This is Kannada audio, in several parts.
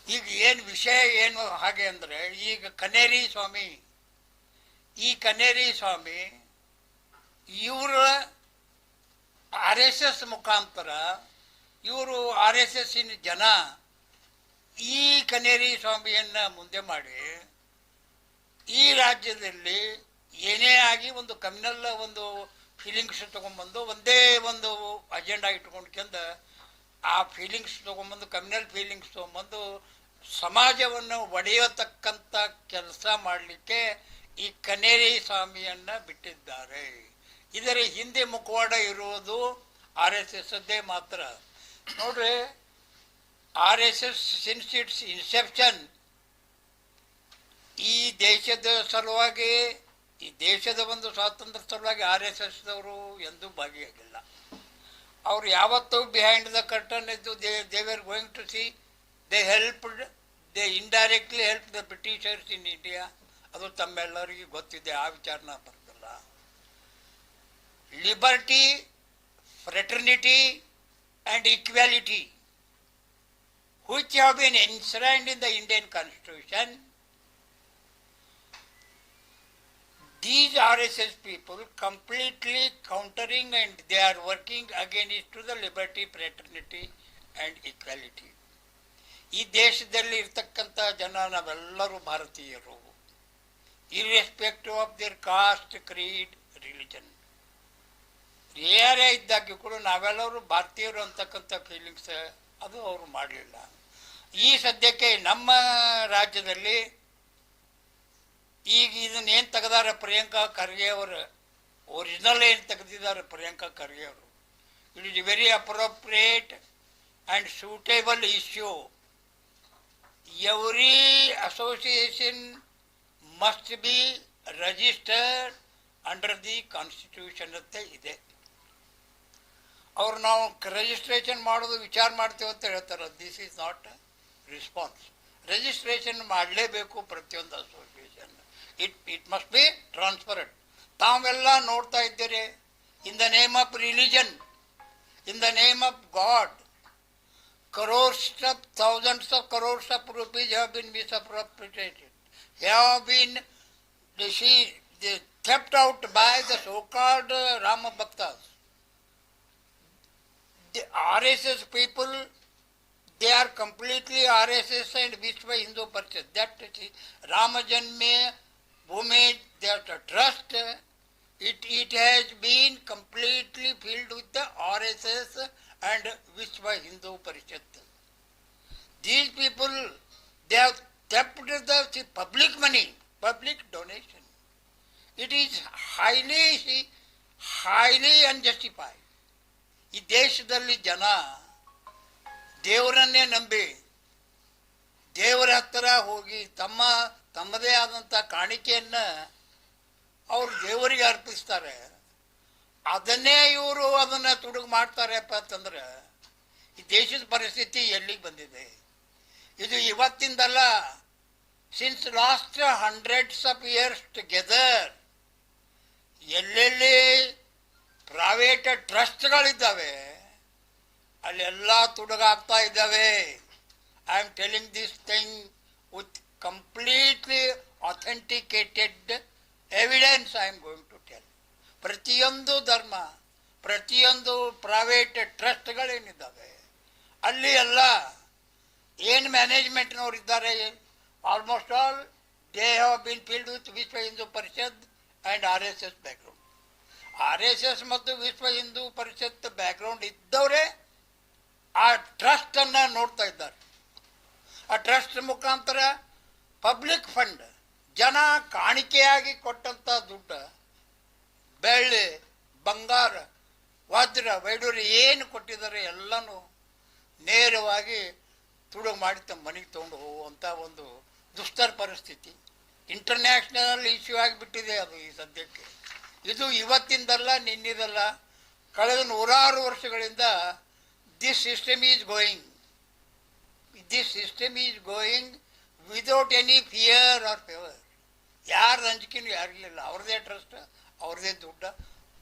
ಈಗ ಏನು ವಿಷಯ ಏನು ಹಾಗೆ ಅಂದರೆ, ಈಗ ಕನೇರಿ ಸ್ವಾಮಿ, ಈ ಕನೇರಿ ಸ್ವಾಮಿ ಇವರ ಆರ್ ಎಸ್ ಎಸ್ ಮುಖಾಂತರ ಇವರು ಆರ್ ಎಸ್ ಎಸ್ಸಿನ ಜನ ಈ ಕನೇರಿ ಸ್ವಾಮಿಯನ್ನು ಮುಂದೆ ಮಾಡಿ ಈ ರಾಜ್ಯದಲ್ಲಿ ಏನೇ ಆಗಿ ಒಂದು ಕಮ್ಯುನಲ್ ಒಂದು ಫೀಲಿಂಗ್ಸ್ ತೊಗೊಂಬಂದು ಒಂದೇ ಒಂದು ಅಜೆಂಡಾ ಇಟ್ಕೊಂಡ್ಕೊಂಡು ಆ ಫೀಲಿಂಗ್ಸ್ ತೊಗೊಂಬಂದು ಕಮ್ಯುನಲ್ ಫೀಲಿಂಗ್ಸ್ ತೊಗೊಂಬಂದು ಸಮಾಜವನ್ನು ಒಡೆಯತಕ್ಕಂಥ ಕೆಲಸ ಮಾಡಲಿಕ್ಕೆ ಈ ಕನೇರಿ ಸ್ವಾಮಿಯನ್ನು ಬಿಟ್ಟಿದ್ದಾರೆ. ಇದರ ಹಿಂದೆ ಮುಖವಾಡ ಇರುವುದು ಆರ್ ಎಸ್ ಎಸ್ದೇ ಮಾತ್ರ. ನೋಡ್ರಿ, R S S since its inception ಈ ದೇಶದ ಸಲುವಾಗಿ, ಈ ದೇಶದ ಒಂದು ಸ್ವಾತಂತ್ರ್ಯ ಸಲುವಾಗಿ ಆರ್ ಎಸ್ ಎಸ್ದವರು ಎಂದೂ ಭಾಗಿಯಾಗಿಲ್ಲ. ಅವ್ರು ಯಾವತ್ತೂ ಬಿಹೈಂಡ್ ದ ಕರ್ಟನ್ ಇದ್ದು they are going to see, they helped, they indirectly help the Britishers in India. ಅದು ತಮ್ಮೆಲ್ಲರಿಗೂ ಗೊತ್ತಿದೆ, ಆ ವಿಚಾರನ ಬರ್ತಲ್ಲ. Liberty, fraternity and equality which have been enshrined in the Indian Constitution, these RSS people completely countering and they are working against to the liberty, fraternity and equality. ಈ ದೇಶದಲ್ಲಿ ಇರ್ತಕ್ಕಂಥ ಜನ ನಾವೆಲ್ಲರೂ ಭಾರತೀಯರು, irrespective of their caste, creed, religion. ಏರೇ ಇದ್ದಾಗ್ಯೂ ಕೂಡ ನಾವೆಲ್ಲರೂ ಭಾರತೀಯರು ಅಂತಕ್ಕಂಥ ಫೀಲಿಂಗ್ಸ್ ಅದು ಅವರು ಮಾಡಲಿಲ್ಲ. ಈ ಸದ್ಯಕ್ಕೆ ನಮ್ಮ ರಾಜ್ಯದಲ್ಲಿ ಈಗ ಇದನ್ನೇನು ತೆಗೆದಾರೆ ಪ್ರಿಯಾಂಕಾ ಖರ್ಗೆ ಅವರು, ಒರಿಜಿನಲ್ ಏನು ತೆಗೆದಿದ್ದಾರೆ ಪ್ರಿಯಾಂಕಾ ಖರ್ಗೆ ಅವರು, it is very appropriate and suitable issue. Every association must be registered under the constitution ಅಂತ ಇದೆ. ಅವ್ರು ನಾವು ರಿಜಿಸ್ಟ್ರೇಷನ್ ಮಾಡೋದು ವಿಚಾರ ಮಾಡ್ತೇವೆ ಅಂತ ಹೇಳ್ತಾರೆ. This is not response. Registration ಮಾಡಲೇಬೇಕು ಪ್ರತಿಯೊಂದು association. It must B transparent. ತಾವೆಲ್ಲ ನೋಡ್ತಾ ಇದ್ದೀರಿ, in the name of religion, in the name of god, crores of thousands of crores of rupees have been misappropriated, have been theft out by the so-called Rama Bhaktas. The RSS people, they are completely RSS and Vishwa Hindu Parishad. That Rama Janme Bhumi, that trust, it has been completely filled with the RSS and Vishwa Hindu Parishad. These people, they have theft the public money, public donation. It is highly unjustified. ಈ ದೇಶದಲ್ಲಿ ಜನ ದೇವರನ್ನೇ ನಂಬಿ ದೇವರ ಹತ್ತಿರ ಹೋಗಿ ತಮ್ಮದೇ ಆದಂಥ ಕಾಣಿಕೆಯನ್ನು ಅವರು ದೇವರಿಗೆ ಅರ್ಪಿಸ್ತಾರೆ. ಅದನ್ನೇ ಇವರು ಅದನ್ನು ತುಡುಗು ಮಾಡ್ತಾರಪ್ಪ ಅಂತಂದ್ರೆ ಈ ದೇಶದ ಪರಿಸ್ಥಿತಿ ಎಲ್ಲಿಗೆ ಬಂದಿದೆ? ಇದು ಇವತ್ತಿಂದಲ್ಲ, since last hundreds of years together ಎಲ್ಲೆಲ್ಲಿ ಪ್ರೈವೇಟ್ ಟ್ರಸ್ಟ್ಗಳಿದ್ದಾವೆ ಅಲ್ಲೆಲ್ಲ ತುಡುಗಾಗ್ತಾ ಇದ್ದಾವೆ. I am telling this thing with completely authenticated evidence. I am going to tell. ಪ್ರತಿಯೊಂದು ಧರ್ಮ, ಪ್ರತಿಯೊಂದು ಪ್ರೈವೇಟ್ ಟ್ರಸ್ಟ್ಗಳೇನಿದ್ದಾವೆ ಅಲ್ಲಿ ಎಲ್ಲ ಏನು ಮ್ಯಾನೇಜ್ಮೆಂಟ್ನವ್ರು ಇದ್ದಾರೆ, almost all they have been filled with Vishwa Hindu Parishad and R S S background. R S S ಮತ್ತು ವಿಶ್ವ ಹಿಂದೂ ಪರಿಷತ್ ಬ್ಯಾಕ್ಗ್ರೌಂಡ್ ಇದ್ದವರೇ ಆ ಟ್ರಸ್ಟನ್ನು ನೋಡ್ತಾ ಇದ್ದಾರೆ. ಆ ಟ್ರಸ್ಟ್ ಮುಖಾಂತರ ಪಬ್ಲಿಕ್ ಫಂಡ್, ಜನ ಕಾಣಿಕೆಯಾಗಿ ಕೊಟ್ಟಂಥ ದುಡ್ಡು, ಬೆಳ್ಳಿ, ಬಂಗಾರ, ವಜ್ರ, ವೈಡೂರ್ಯ ಏನು ಕೊಟ್ಟಿದ್ದಾರೆ ಎಲ್ಲನೂ ನೇರವಾಗಿ ತುಡುಗು ಮಾಡಿ ತಮ್ಮ ಮನೆಗೆ ತೊಗೊಂಡು ಹೋಗುವಂಥ ಒಂದು ದುಸ್ತರ ಪರಿಸ್ಥಿತಿ ಇಂಟರ್ನ್ಯಾಷನಲ್ ಇಶ್ಯೂ ಆಗಿಬಿಟ್ಟಿದೆ ಅದು ಈ ಸದ್ಯಕ್ಕೆ. ಇದು ಇವತ್ತಿಂದಲ್ಲ, ನಿನ್ನಿದಲ್ಲ, ಕಳೆದ 100 ವರ್ಷಗಳಿಂದ this system is going without any fear or favour. ಯಾರ ಅಂಜಿಕೆನೂ ಯಾರಿರಲಿಲ್ಲ. ಅವ್ರದ್ದೇ ಟ್ರಸ್ಟ್, ಅವ್ರದ್ದೇ ದುಡ್ಡು,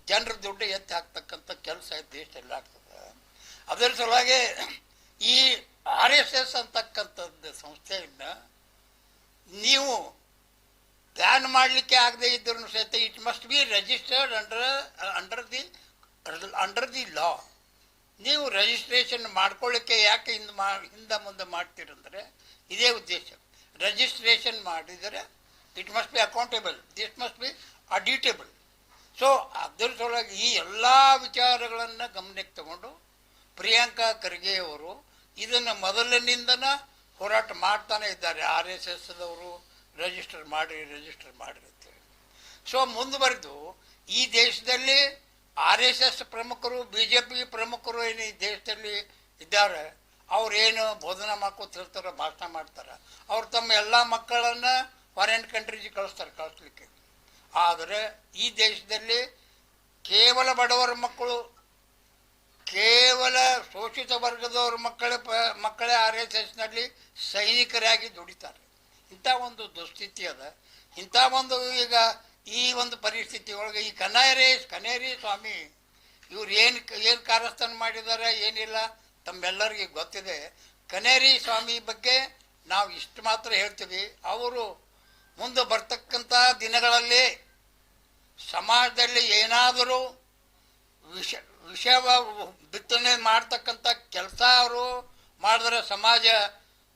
ಜನರ ದುಡ್ಡು ಎತ್ತಿ ಹಾಕ್ತಕ್ಕಂಥ ಕೆಲಸ ದೇಶದಲ್ಲಿ ಆಗ್ತದೆ. ಅದರ ಸಲುವಾಗಿ ಈ ಆರ್ ಎಸ್ ಎಸ್ ಅಂತಕ್ಕಂಥದ್ದು ಸಂಸ್ಥೆ ನೀವು ಬ್ಯಾನ್ ಮಾಡಲಿಕ್ಕೆ ಆಗದೆ ಇದ್ರೂ ಸಹಿತ it must B registered under the law. ನೀವು ರಿಜಿಸ್ಟ್ರೇಷನ್ ಮಾಡ್ಕೊಳ್ಳಿಕ್ಕೆ ಯಾಕೆ ಹಿಂದೆ ಮುಂದೆ ಮಾಡ್ತೀರಂದರೆ ಇದೇ ಉದ್ದೇಶ. ರಿಜಿಸ್ಟ್ರೇಷನ್ ಮಾಡಿದರೆ it must be accountable, this must be auditable. So ಅದರ ಸಲುವಾಗಿ ಈ ಎಲ್ಲ ವಿಚಾರಗಳನ್ನು ಗಮನಕ್ಕೆ ತಗೊಂಡು ಪ್ರಿಯಾಂಕಾ ಖರ್ಗೆ ಅವರು ಇದನ್ನು ಮೊದಲಿನಿಂದನ ಹೋರಾಟ ಮಾಡ್ತಾನೆ ಇದ್ದಾರೆ. RSSದವರು ರಿಜಿಸ್ಟರ್ ಮಾಡಿ ಅಂತೇಳಿ. ಸೊ ಮುಂದುವರೆದು ಈ ದೇಶದಲ್ಲಿ RSS ಪ್ರಮುಖರು, BJP ಪ್ರಮುಖರು ಏನು ಈ ದೇಶದಲ್ಲಿ ಇದ್ದಾರೆ, ಅವ್ರೇನು ಬೋಧನಾ ಮಾಡ್ಕೊತಿರ್ತಾರೆ, ಭಾಷಣ ಮಾಡ್ತಾರೆ. ಅವ್ರು ತಮ್ಮ ಎಲ್ಲ ಮಕ್ಕಳನ್ನು ಫಾರಿನ್ ಕಂಟ್ರೀಸಿಗೆ ಕಳಿಸ್ಲಿಕ್ಕೆ. ಆದರೆ ಈ ದೇಶದಲ್ಲಿ ಕೇವಲ ಬಡವರ ಮಕ್ಕಳು, ಕೇವಲ ಶೋಷಿತ ವರ್ಗದವ್ರ ಮಕ್ಕಳೇ RSSನಲ್ಲಿ ಸೈನಿಕರಾಗಿ ದುಡಿತಾರೆ. ಇಂಥ ಒಂದು ದುಸ್ಥಿತಿ ಅದ. ಇಂಥ ಒಂದು ಈಗ ಈ ಒಂದು ಪರಿಸ್ಥಿತಿ ಒಳಗೆ ಈ ಕನೇರಿ ಸ್ವಾಮಿ ಇವ್ರು ಏನು ಕಾರ್ಯಸ್ಥಾನ ಮಾಡಿದ್ದಾರೆ ಏನಿಲ್ಲ ತಮ್ಮೆಲ್ಲರಿಗೆ ಗೊತ್ತಿದೆ. ಕನೇರಿ ಸ್ವಾಮಿ ಬಗ್ಗೆ ನಾವು ಇಷ್ಟು ಮಾತ್ರ ಹೇಳ್ತೀವಿ, ಅವರು ಮುಂದೆ ಬರ್ತಕ್ಕಂಥ ದಿನಗಳಲ್ಲಿ ಸಮಾಜದಲ್ಲಿ ಏನಾದರೂ ವಿಷ ಬಿತ್ತನೆ ಮಾಡ್ತಕ್ಕಂಥ ಕೆಲಸ ಅವರು ಮಾಡಿದ್ರೆ ಸಮಾಜ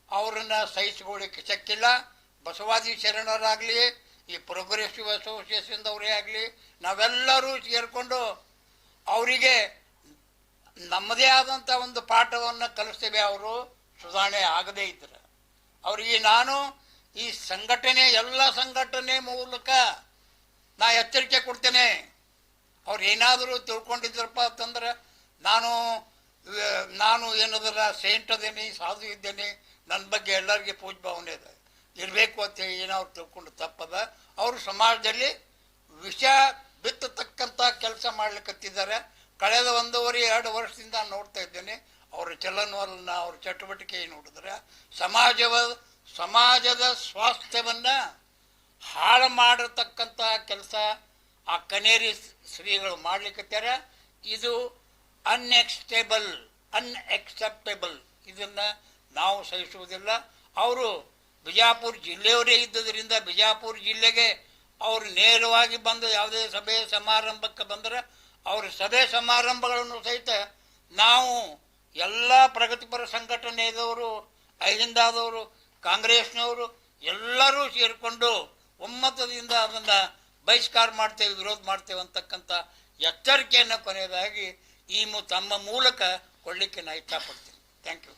ಅವರನ್ನು ಸಹಿಸಿಕೊಳ್ಳಿಕ್ಕೆ ಶಕ್ಕಿಲ್ಲ. ಬಸವಾದಿ ಶರಣರಾಗಲಿ, ಈ ಪ್ರೋಗ್ರೆಸಿವ್ ಅಸೋಸಿಯೇಷನ್ದವರೇ ಆಗಲಿ, ನಾವೆಲ್ಲರೂ ಸೇರಿಕೊಂಡು ಅವರಿಗೆ ನಮ್ಮದೇ ಆದಂಥ ಒಂದು ಪಾಠವನ್ನು ಕಲಿಸ್ತೇವೆ. ಅವರು ಸುಧಾರಣೆ ಆಗದೇ ಇದ್ದರೆ ಅವರಿಗೆ ನಾನು ಈ ಎಲ್ಲ ಸಂಘಟನೆ ಮೂಲಕ ನಾ ಎಚ್ಚರಿಕೆ ಕೊಡ್ತೇನೆ. ಅವ್ರು ಏನಾದರೂ ತಿಳ್ಕೊಂಡಿದ್ರಪ್ಪ ಅಂತಂದ್ರೆ ನಾನು ಏನದಲ್ಲ ಸೇಂಟ್ ಅದೇನೆ, ಸಾಧು ಇದ್ದೇನೆ, ನನ್ನ ಬಗ್ಗೆ ಎಲ್ಲರಿಗೆ ಪೂಜೆ ಭಾವನೆ ಇದೆ ಇರಬೇಕು ಅಂತೇಳಿ ಏನಾದ್ರು ತಿಳ್ಕೊಂಡು ತಪ್ಪದ. ಅವರು ಸಮಾಜದಲ್ಲಿ ವಿಷ ಬಿತ್ತತಕ್ಕಂಥ ಕೆಲಸ ಮಾಡ್ಲಿಕ್ಕತ್ತಿದ್ದಾರೆ. ಕಳೆದ 1.5-2 ವರ್ಷದಿಂದ ನೋಡ್ತಾ ಇದ್ದೇನೆ ಅವರ ಚಲನವಲನ, ಅವ್ರ ಚಟುವಟಿಕೆ ನೋಡಿದ್ರೆ ಸಮಾಜದ ಸ್ವಾಸ್ಥ್ಯವನ್ನು ಹಾಳು ಮಾಡತಕ್ಕಂಥ ಕೆಲಸ ಆ ಕನೇರಿ ಶ್ರೀಗಳು ಮಾಡ್ಲಿಕ್ಕತ್ತಾರೆ. ಇದು ಅನ್ಎಕ್ಸೆಪ್ಟೇಬಲ್. ಇದನ್ನು ನಾವು ಸಹಿಸುವುದಿಲ್ಲ. ಅವರು ಬಿಜಾಪುರ ಜಿಲ್ಲೆಯವರೇ ಇದ್ದದರಿಂದ ಬಿಜಾಪುರ ಜಿಲ್ಲೆಗೆ ಅವರು ನೇರವಾಗಿ ಬಂದು ಯಾವುದೇ ಸಭೆ ಸಮಾರಂಭಕ್ಕೆ ಬಂದರೆ ಅವ್ರ ಸಭೆ ಸಮಾರಂಭಗಳನ್ನು ಸಹಿತ ನಾವು ಎಲ್ಲ ಪ್ರಗತಿಪರ ಸಂಘಟನೆಯದವರು, ಅಹಿಂದಾದವರು, ಕಾಂಗ್ರೆಸ್ನವರು ಎಲ್ಲರೂ ಸೇರಿಕೊಂಡು ಒಮ್ಮತದಿಂದ ಅದನ್ನು ಬಹಿಷ್ಕಾರ ಮಾಡ್ತೇವೆ, ವಿರೋಧ ಮಾಡ್ತೇವೆ ಅಂತಕ್ಕಂಥ ಎಚ್ಚರಿಕೆಯನ್ನು ಕೊನೆಯದಾಗಿ ತಮ್ಮ ಮೂಲಕ ಕೊಡಲಿಕ್ಕೆ ನಾನು ಇಷ್ಟಪಡ್ತೀನಿ. Thank you.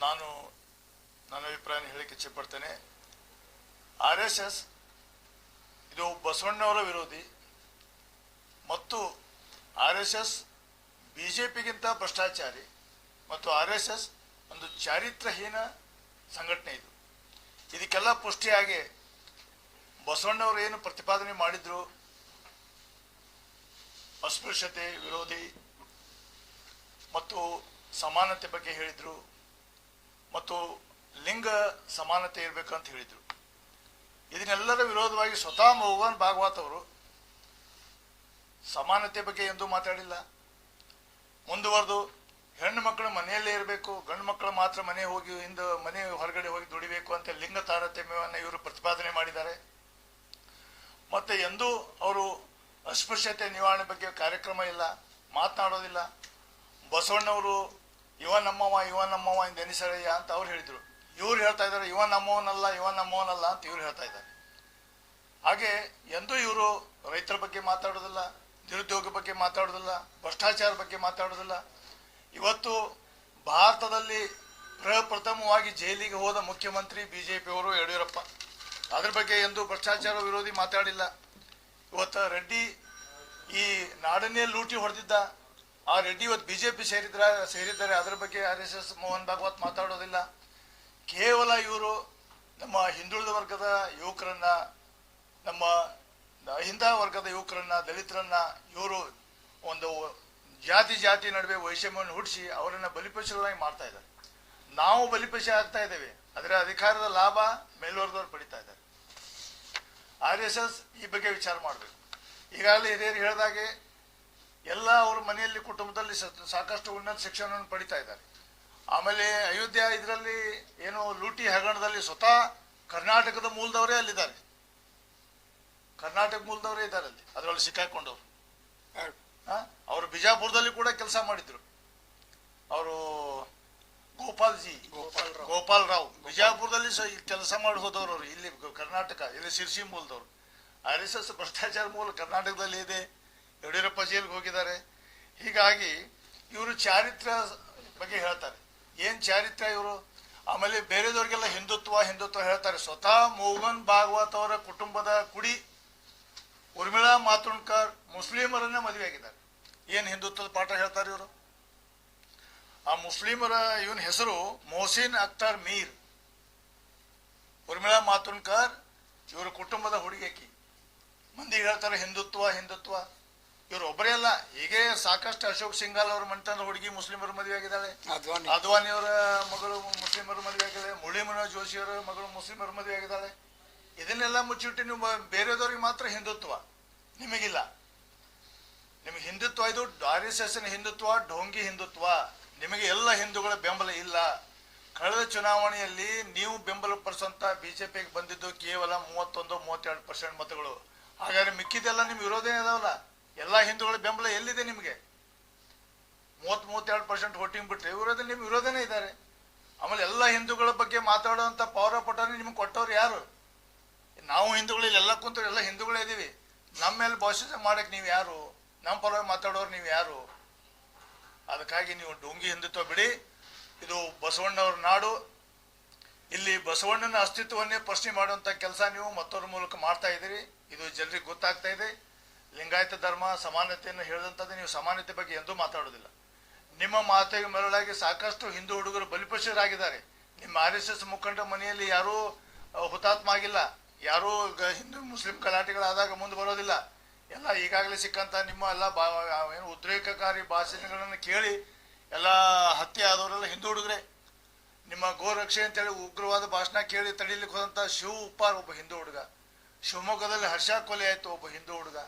ನಾನು ನನ್ನ ಅಭಿಪ್ರಾಯ ಹೇಳಲಿಕ್ಕೆ ಇಚ್ಛೆಪಡ್ತೇನೆ. RSS ಇದು ಬಸವಣ್ಣವರ ವಿರೋಧಿ ಮತ್ತು RSS BJPಗಿಂತ ಭ್ರಷ್ಟಾಚಾರಿ ಮತ್ತು RSS ಒಂದು ಚಾರಿತ್ರಹೀನ ಸಂಘಟನೆ. ಇದಕ್ಕೆಲ್ಲ ಪುಷ್ಟಿಯಾಗಿ ಬಸವಣ್ಣವರು ಏನು ಪ್ರತಿಪಾದನೆ ಮಾಡಿದ್ರು, ಅಸ್ಪೃಶ್ಯತೆ ವಿರೋಧಿ ಮತ್ತು ಸಮಾನತೆ ಬಗ್ಗೆ ಹೇಳಿದ್ರು ಮತ್ತು ಲಿಂಗ ಸಮಾನತೆ ಇರಬೇಕಂತ ಹೇಳಿದರು. ಇದನ್ನೆಲ್ಲರ ವಿರೋಧವಾಗಿ ಸ್ವತಃ ಮೋಹನ್ ಭಾಗವತ್ ಅವರು ಸಮಾನತೆ ಬಗ್ಗೆ ಎಂದೂ ಮಾತಾಡಿಲ್ಲ. ಮುಂದುವರೆದು ಹೆಣ್ಣು ಮಕ್ಕಳು ಮನೆಯಲ್ಲೇ ಇರಬೇಕು, ಗಂಡು ಮಕ್ಕಳು ಮಾತ್ರ ಮನೆ ಹೊರಗಡೆ ಹೋಗಿ ದುಡಿಬೇಕು ಅಂತ ಲಿಂಗ ತಾರತಮ್ಯವನ್ನು ಇವರು ಪ್ರತಿಪಾದನೆ ಮಾಡಿದ್ದಾರೆ. ಮತ್ತು ಎಂದೂ ಅವರು ಅಸ್ಪೃಶ್ಯತೆ ನಿವಾರಣೆ ಬಗ್ಗೆ ಕಾರ್ಯಕ್ರಮ ಇಲ್ಲ, ಮಾತನಾಡೋದಿಲ್ಲ. ಬಸವಣ್ಣವರು ಇವ ನಮ್ಮವ ಇಂದ ಎನಿಸರಯ್ಯ ಅಂತ ಅವ್ರು ಹೇಳಿದರು. ಇವ್ರು ಹೇಳ್ತಾ ಇದ್ದಾರೆ ಇವ ನಮ್ಮವನಲ್ಲ ಅಂತ ಇವ್ರು ಹೇಳ್ತಾ ಇದ್ದಾರೆ. ಹಾಗೆ ಎಂದೂ ಇವರು ರೈತರ ಬಗ್ಗೆ ಮಾತಾಡೋದಿಲ್ಲ, ನಿರುದ್ಯೋಗ ಬಗ್ಗೆ ಮಾತಾಡೋದಿಲ್ಲ, ಭ್ರಷ್ಟಾಚಾರ ಬಗ್ಗೆ ಮಾತಾಡೋದಿಲ್ಲ. ಇವತ್ತು ಭಾರತದಲ್ಲಿ ಪ್ರಪ್ರಥಮವಾಗಿ ಜೈಲಿಗೆ ಹೋದ ಮುಖ್ಯಮಂತ್ರಿ BJPಯವರು ಯಡಿಯೂರಪ್ಪ. ಅದ್ರ ಬಗ್ಗೆ ಎಂದೂ ಭ್ರಷ್ಟಾಚಾರ ವಿರೋಧಿ ಮಾತಾಡಿಲ್ಲ. ಇವತ್ತು ರೆಡ್ಡಿ ಈ ನಾಡನ್ನೇ ಲೂಟಿ ಹೊಡೆದಿದ್ದ ಆ ರೆಡ್ಡಿ ಇವತ್ತು BJP ಸೇರಿದ್ದಾರೆ. ಅದರ ಬಗ್ಗೆ RSS ಮೋಹನ್ ಭಾಗವತ್ ಮಾತಾಡೋದಿಲ್ಲ. ಕೇವಲ ಇವರು ನಮ್ಮ ಹಿಂದುಳಿದ ವರ್ಗದ ಯುವಕರನ್ನ, ನಮ್ಮ ಅಹಿಂದ ವರ್ಗದ ಯುವಕರನ್ನ, ದಲಿತರನ್ನ ಇವರು ಒಂದು ಜಾತಿ ನಡುವೆ ವೈಷಮ್ಯವನ್ನು ಹುಟ್ಟಿಸಿ ಅವರನ್ನ ಬಲಿಪಶುಗಳಾಗಿ ಮಾಡ್ತಾ ಇದ್ದಾರೆ. ನಾವು ಬಲಿಪಶು ಆಗ್ತಾ ಇದ್ದೇವೆ. ಅದರ ಅಧಿಕಾರದ ಲಾಭ ಮೇಲ್ವರ್ಗದವ್ರು ಪಡಿತಾ ಇದ್ದಾರೆ. RSS ಈ ಬಗ್ಗೆ ವಿಚಾರ ಮಾಡಬೇಕು. ಈಗಾಗಲೇ ಹಿರಿಯರು ಹೇಳಿದಾಗೆ ಎಲ್ಲ ಅವ್ರ ಮನೆಯಲ್ಲಿ ಕುಟುಂಬದಲ್ಲಿ ಸಾಕಷ್ಟು ಉನ್ನತ ಶಿಕ್ಷಣವನ್ನು ಪಡಿತಾ ಇದ್ದಾರೆ. ಆಮೇಲೆ ಅಯೋಧ್ಯ ಇದರಲ್ಲಿ ಏನು ಲೂಟಿ ಹಗರಣದಲ್ಲಿ ಸ್ವತಃ ಕರ್ನಾಟಕದ ಮೂಲದವರೇ ಅಲ್ಲಿದ್ದಾರೆ, ಕರ್ನಾಟಕ ಮೂಲದವರೇ ಇದ್ದಾರೆ ಅಲ್ಲಿ, ಅದರಲ್ಲಿ ಸಿಕ್ಕಾಕೊಂಡವ್ರು. ಅವರು ಬಿಜಾಪುರದಲ್ಲಿ ಕೂಡ ಕೆಲಸ ಮಾಡಿದ್ರು. ಅವರು ಗೋಪಾಲ್ ರಾವ್ ಬಿಜಾಪುರದಲ್ಲಿ ಕೆಲಸ ಮಾಡಿ ಹೋದವರು ಅವರು. ಇಲ್ಲಿ ಕರ್ನಾಟಕ, ಇಲ್ಲಿ ಶಿರ್ಸಿ ಮೂಲದವರು. RSS ಭ್ರಷ್ಟಾಚಾರ ಮೂಲ ಕರ್ನಾಟಕದಲ್ಲಿ ಇದೆ. ಯಡಿಯೂರಪ್ಪ ಜೈಲಿಗೆ ಹೋಗಿದ್ದಾರೆ. ಹೀಗಾಗಿ ಇವರು ಚಾರಿತ್ರ್ಯ ಬಗ್ಗೆ ಹೇಳ್ತಾರೆ. ಏನ್ ಚಾರಿತ್ರ್ಯ ಇವರು? ಆಮೇಲೆ ಬೇರೆದವ್ರಿಗೆಲ್ಲ ಹಿಂದುತ್ವ ಹೇಳ್ತಾರೆ. ಸ್ವತಃ ಮೋಹನ್ ಭಾಗವತ್ ಅವರ ಕುಟುಂಬದ ಕುಡಿ ಉರ್ಮಿಳಾ ಮಾತೋಂಡ್ಕರ್ ಮುಸ್ಲಿಮರನ್ನ ಮದುವೆ ಆಗಿದ್ದಾರೆ. ಏನ್ ಹಿಂದುತ್ವದ ಪಾಠ ಹೇಳ್ತಾರೆ ಇವರು? ಆ ಮುಸ್ಲಿಮರ ಇವನ್ ಹೆಸರು ಮೊಹಸಿನ್ ಅಖ್ತರ್ ಮೀರ್. ಉರ್ಮಿಳಾ ಮಾತೋಂಡ್ಕರ್ ಇವರ ಕುಟುಂಬದ ಹುಡುಗಿ. ಮಂದಿ ಹೇಳ್ತಾರೆ ಹಿಂದುತ್ವ. ಇವರು ಒಬ್ಬರೇ ಅಲ್ಲ, ಹೀಗೆ ಸಾಕಷ್ಟು ಅಶೋಕ್ ಸಿಂಘಾಲ್ ಅವರ ಮನೆತನದ ಹುಡುಗಿ ಮುಸ್ಲಿಮರ ಮದುವೆ ಆಗಿದ್ದಾಳೆ. ಅದ್ವಾನಿ ಅವರ ಮಗಳು ಮುಸ್ಲಿಮರ ಮದುವೆ ಆಗಿದ್ದಾಳೆ. ಮುರಳಿ ಮನೋಹರ್ ಜೋಶಿ ಅವರ ಮಗಳು ಮುಸ್ಲಿಮರ ಮದುವೆ ಆಗಿದ್ದಾಳೆ. ಇದನ್ನೆಲ್ಲ ಮುಚ್ಚಿಟ್ಟು ನೀವು ಬೇರೆದವ್ರಿಗೆ ಮಾತ್ರ ಹಿಂದುತ್ವ, ನಿಮಗಿಲ್ಲ. ನಿಮಗೆ ಹಿಂದುತ್ವ ಇದು RSS ಹಿಂದುತ್ವ, ಢೋಂಗಿ ಹಿಂದುತ್ವ. ನಿಮಗೆ ಎಲ್ಲ ಹಿಂದೂಗಳ ಬೆಂಬಲ ಇಲ್ಲ. ಕಳೆದ ಚುನಾವಣೆಯಲ್ಲಿ ನೀವು ಬೆಂಬಲ ಪಡಿಸುವಂತ ಬಿಜೆಪಿಗೆ ಬಂದಿದ್ದು ಕೇವಲ 31-32% ಮತಗಳು. ಹಾಗಾದ್ರೆ ಮಿಕ್ಕಿದೆಲ್ಲ ನಿಮ್ ವಿರೋಧೇ ಇದಾವಲ್ಲ. ಎಲ್ಲಾ ಹಿಂದೂಗಳ ಬೆಂಬಲ ಎಲ್ಲಿದೆ ನಿಮಗೆ? 30-32% ವೋಟಿಂಗ್ ಬಿಟ್ರೆ ವಿರೋಧ ನಿಮ್ ವಿರೋಧನೇ ಇದ್ದಾರೆ. ಆಮೇಲೆ ಎಲ್ಲ ಹಿಂದೂಗಳ ಬಗ್ಗೆ ಮಾತಾಡುವಂತ ಪವರ್ ಪಟನೆ ನಿಮ್ಗೆ ಕೊಟ್ಟವ್ರು ಯಾರು? ನಾವು ಹಿಂದೂಗಳು ಎಲ್ಲ ಕುಂತವ್ರು ಎಲ್ಲ ಹಿಂದೂಗಳೇ ಇದೀವಿ. ನಮ್ಮ ಮೇಲೆ ಭಾಷೆ ಮಾಡಕ್ ನೀವು ಯಾರು? ನಮ್ಮ ಪರವಾಗಿ ಮಾತಾಡೋರು ನೀವು ಯಾರು? ಅದಕ್ಕಾಗಿ ನೀವು ಡೋಂಗಿ ಹಿಂದುತ್ವ ಬಿಡಿ. ಇದು ಬಸವಣ್ಣವ್ರ ನಾಡು. ಇಲ್ಲಿ ಬಸವಣ್ಣನ ಅಸ್ತಿತ್ವವನ್ನೇ ಪ್ರಶ್ನೆ ಮಾಡುವಂತ ಕೆಲಸ ನೀವು ಮತ್ತೊಬ್ಬರ ಮೂಲಕ ಮಾಡ್ತಾ ಇದ್ದೀರಿ. ಇದು ಜನರಿಗೆ ಗೊತ್ತಾಗ್ತಾ ಇದೆ. ಲಿಂಗಾಯತ ಧರ್ಮ ಸಮಾನತೆಯನ್ನು ಹೇಳಿದಂಥದ್ದು, ನೀವು ಸಮಾನತೆ ಬಗ್ಗೆ ಎಂದೂ ಮಾತಾಡೋದಿಲ್ಲ. ನಿಮ್ಮ ಮಾತಿಗೆ ಮರಳಾಗಿ ಸಾಕಷ್ಟು ಹಿಂದೂ ಹುಡುಗರು ಬಲಿಪಶುರಾಗಿದ್ದಾರೆ. ನಿಮ್ಮ RSS ಮುಖಂಡರ ಮನೆಯಲ್ಲಿ ಯಾರೂ ಹುತಾತ್ಮ ಆಗಿಲ್ಲ. ಯಾರೂ ಹಿಂದೂ ಮುಸ್ಲಿಂ ಗಲಾಟೆಗಳಾದಾಗ ಮುಂದೆ ಬರೋದಿಲ್ಲ. ಎಲ್ಲ ಈಗಾಗಲೇ ಸಿಕ್ಕಂತ ನಿಮ್ಮ ಎಲ್ಲ ಏನು ಉದ್ರೇಕಕಾರಿ ಭಾಷಣಗಳನ್ನು ಕೇಳಿ ಎಲ್ಲ ಹತ್ಯೆ ಆದವರೆಲ್ಲ ಹಿಂದೂ ಹುಡುಗರೆ. ನಿಮ್ಮ ಗೋರಕ್ಷೆ ಅಂತೇಳಿ ಉಗ್ರವಾದ ಭಾಷಣ ಕೇಳಿ ತಡೀಲಿಕ್ಕೆ ಹೋದಂತ ಶಿವ್ ಉಪ್ಪಾರ್ ಒಬ್ಬ ಹಿಂದೂ ಹುಡುಗ. ಶಿವಮೊಗ್ಗದಲ್ಲಿ ಹರ್ಷ ಕೊಲೆ ಆಯ್ತು, ಒಬ್ಬ ಹಿಂದೂ ಹುಡುಗ.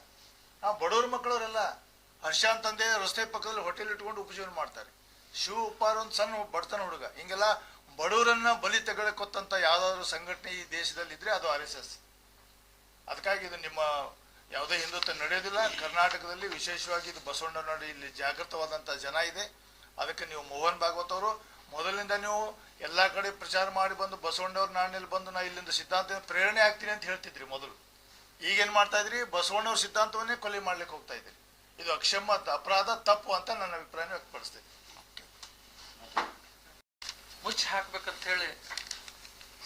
ಬಡವ್ರ ಮಕ್ಕಳವರೆಲ್ಲ ಹರ್ಷ ಅಂತಂದೆ ರಸ್ತೆ ಪಕ್ಕದಲ್ಲಿ ಹೋಟೆಲ್ ಇಟ್ಕೊಂಡು ಉಪಜೀವನ ಮಾಡ್ತಾರೆ. ಶಿವ್ ಉಪ್ಪಾರ್ ಒಂದು ಸಣ್ಣ ಬಡತನ ಹುಡುಗ. ಹಿಂಗೆಲ್ಲ ಬಡವರನ್ನ ಬಲಿ ತೆಗೆದುಕೊತ್ತಂತ ಯಾವ್ದಾದ್ರು ಸಂಘಟನೆ ಈ ದೇಶದಲ್ಲಿ ಇದ್ರೆ ಅದು RSS. ಅದಕ್ಕಾಗಿ ಇದು ನಿಮ್ಮ ಯಾವುದೇ ಹಿಂದುತ್ವ ನಡೆಯೋದಿಲ್ಲ. ಕರ್ನಾಟಕದಲ್ಲಿ ವಿಶೇಷವಾಗಿ ಇದು ಬಸವಣ್ಣ ನೋಡಿ ಇಲ್ಲಿ ಜಾಗೃತವಾದಂತ ಜನ ಇದೆ. ಅದಕ್ಕೆ ನೀವು ಮೋಹನ್ ಭಾಗವತ್ ಅವರು ಮೊದಲಿಂದ ನೀವು ಎಲ್ಲಾ ಕಡೆ ಪ್ರಚಾರ ಮಾಡಿ ಬಂದು ಬಸವಣ್ಣವ್ರ ನಾಡಿನಲ್ಲಿ ಬಂದು ನಾ ಇಲ್ಲಿಂದ ಸಿದ್ಧಾಂತ ಪ್ರೇರಣೆ ಆಗ್ತೀನಿ ಅಂತ ಹೇಳ್ತಿದ್ರಿ ಮೊದಲು. ಈಗೇನ್ ಮಾಡ್ತಾ ಇದ್ರಿ? ಬಸವಣ್ಣವ್ರ ಸಿದ್ಧಾಂತವನ್ನೇ ಕೊಲೆ ಮಾಡ್ಲಿಕ್ಕೆ ಹೋಗ್ತಾ ಇದ್ರಿ. ಇದು ಅಕ್ಷಮ್ಯ ಅಪರಾಧ, ತಪ್ಪು ಅಂತ ನನ್ನ ಅಭಿಪ್ರಾಯ ವ್ಯಕ್ತಪಡಿಸ್ತೇನೆ. ಮುಚ್ಚಿ ಹಾಕ್ಬೇಕಂತ ಹೇಳಿ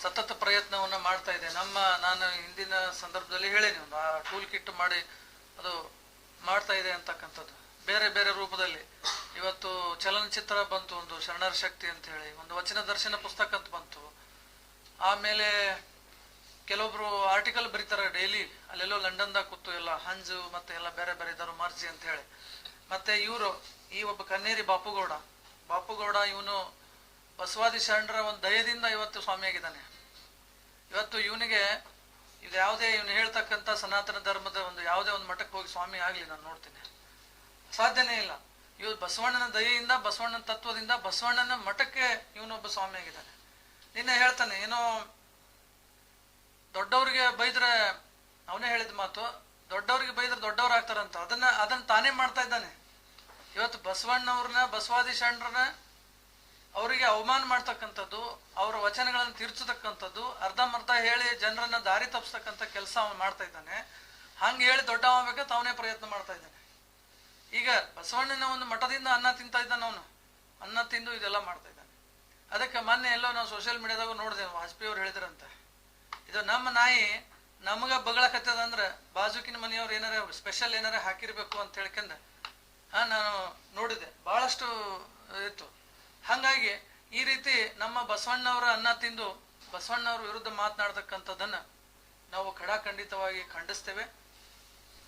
ಸತತ ಪ್ರಯತ್ನವನ್ನ ಮಾಡ್ತಾ ಇದೆ. ನಾನು ಹಿಂದಿನ ಸಂದರ್ಭದಲ್ಲಿ ಹೇಳೇನಿ, ಒಂದು ಟೂಲ್ ಕಿಟ್ ಮಾಡಿ ಅದು ಮಾಡ್ತಾ ಇದೆ ಅಂತಕ್ಕಂಥದ್ದು ಬೇರೆ ಬೇರೆ ರೂಪದಲ್ಲಿ. ಇವತ್ತು ಚಲನಚಿತ್ರ ಬಂತು, ಒಂದು ಶರಣರ ಶಕ್ತಿ ಅಂತ ಹೇಳಿ, ಒಂದು ವಚನ ದರ್ಶನ ಪುಸ್ತಕ ಅಂತ ಬಂತು. ಆಮೇಲೆ ಕೆಲವೊಬ್ರು ಆರ್ಟಿಕಲ್ ಬರೀತಾರೆ ಡೈಲಿ, ಅಲ್ಲೆಲ್ಲೋ ಲಂಡನ್ದಾಗ ಕೂತು ಎಲ್ಲ ಹಂಜು ಮತ್ತೆ ಎಲ್ಲ ಬೇರೆ ಬೇರೆ ಇದ್ದಾರೆ ಮಾರ್ಜಿ ಅಂತ ಹೇಳಿ. ಮತ್ತೆ ಇವರು ಈ ಒಬ್ಬ ಕನ್ನೇರಿ ಬಾಪುಗೌಡ ಇವನು ಬಸವಾದಿ ಶರಣರ ಒಂದು ದಯದಿಂದ ಇವತ್ತು ಸ್ವಾಮಿಯಾಗಿದ್ದಾನೆ. ಇವತ್ತು ಇವನಿಗೆ ಇದು ಯಾವುದೇ ಇವನು ಹೇಳ್ತಕ್ಕಂಥ ಸನಾತನ ಧರ್ಮದ ಒಂದು ಯಾವುದೇ ಒಂದು ಮಠಕ್ಕೆ ಹೋಗಿ ಸ್ವಾಮಿ ಆಗ್ಲಿ ನಾನು ನೋಡ್ತೀನಿ, ಸಾಧ್ಯನೇ ಇಲ್ಲ. ಇವ್ ಬಸವಣ್ಣನ ದಯೆಯಿಂದ, ಬಸವಣ್ಣನ ತತ್ವದಿಂದ, ಬಸವಣ್ಣನ ಮಠಕ್ಕೆ ಇವನೊಬ್ಬ ಸ್ವಾಮಿ ಆಗಿದ್ದಾನೆ. ನಿನ್ನೆ ಹೇಳ್ತಾನೆ, ಏನೋ ದೊಡ್ಡವ್ರಿಗೆ ಬೈದ್ರೆ, ಅವನೇ ಹೇಳಿದ ಮಾತು, ದೊಡ್ಡವ್ರಿಗೆ ಬೈದ್ರೆ ದೊಡ್ಡವ್ರು ಆಗ್ತಾರಂತ. ಅದನ್ನ ತಾನೇ ಮಾಡ್ತಾ ಇದ್ದಾನೆ. ಇವತ್ತು ಬಸವಣ್ಣವ್ರನ್ನ, ಬಸವಾದಿ ಶರಣರನ್ನ ಅವರಿಗೆ ಅವಮಾನ ಮಾಡ್ತಕ್ಕಂಥದ್ದು, ಅವರ ವಚನಗಳನ್ನು ತೀರ್ಚತಕ್ಕಂಥದ್ದು, ಅರ್ಧಂಬರ್ಧ ಹೇಳಿ ಜನರನ್ನ ದಾರಿ ತಪ್ಪಿಸ್ತಕ್ಕಂಥ ಕೆಲಸ ಅವನು ಮಾಡ್ತಾ ಇದ್ದಾನೆ. ಹಂಗೆ ಹೇಳಿ ದೊಡ್ಡ ಆಗ್ಬೇಕಂತ ಅವನೇ ಪ್ರಯತ್ನ ಮಾಡ್ತಾ ಇದ್ದಾನೆ. ಈಗ ಬಸವಣ್ಣನ ಒಂದು ಮಠದಿಂದ ಅನ್ನ ತಿಂತಾ ಇದ್ದಾನೆ ಅವನು, ಅನ್ನ ತಿಂದು ಇದೆಲ್ಲ ಮಾಡ್ತಾ ಇದ್ದಾನೆ. ಅದಕ್ಕೆ ಮೊನ್ನೆ ಎಲ್ಲೋ ನಾವು ಸೋಷಿಯಲ್ ಮೀಡಿಯಾದಾಗ ನೋಡಿದೆ, ವಾಜಪೇಯಿ ಅವ್ರು ಹೇಳಿದ್ರಂತೆ, ಇದು ನಮ್ಮ ನಾಯಿ ನಮಗ ಬಗಳಕತ್ತದ ಅಂದ್ರೆ ಬಾಜುಕಿನ ಮನೆಯವ್ರು ಏನಾರ ಸ್ಪೆಷಲ್ ಏನಾರ ಹಾಕಿರ್ಬೇಕು ಅಂತ ಹೇಳ್ಕೊಂಡ ನಾನು ನೋಡಿದೆ, ಬಹಳಷ್ಟು ಇತ್ತು. ಹಾಗಾಗಿ ಈ ರೀತಿ ನಮ್ಮ ಬಸವಣ್ಣವರ ಅನ್ನ ತಿಂದು ಬಸವಣ್ಣವ್ರ ವಿರುದ್ಧ ಮಾತನಾಡ್ತಕ್ಕಂಥದ್ದನ್ನ ನಾವು ಖಡಾಖಂಡಿತವಾಗಿ ಖಂಡಿಸ್ತೇವೆ.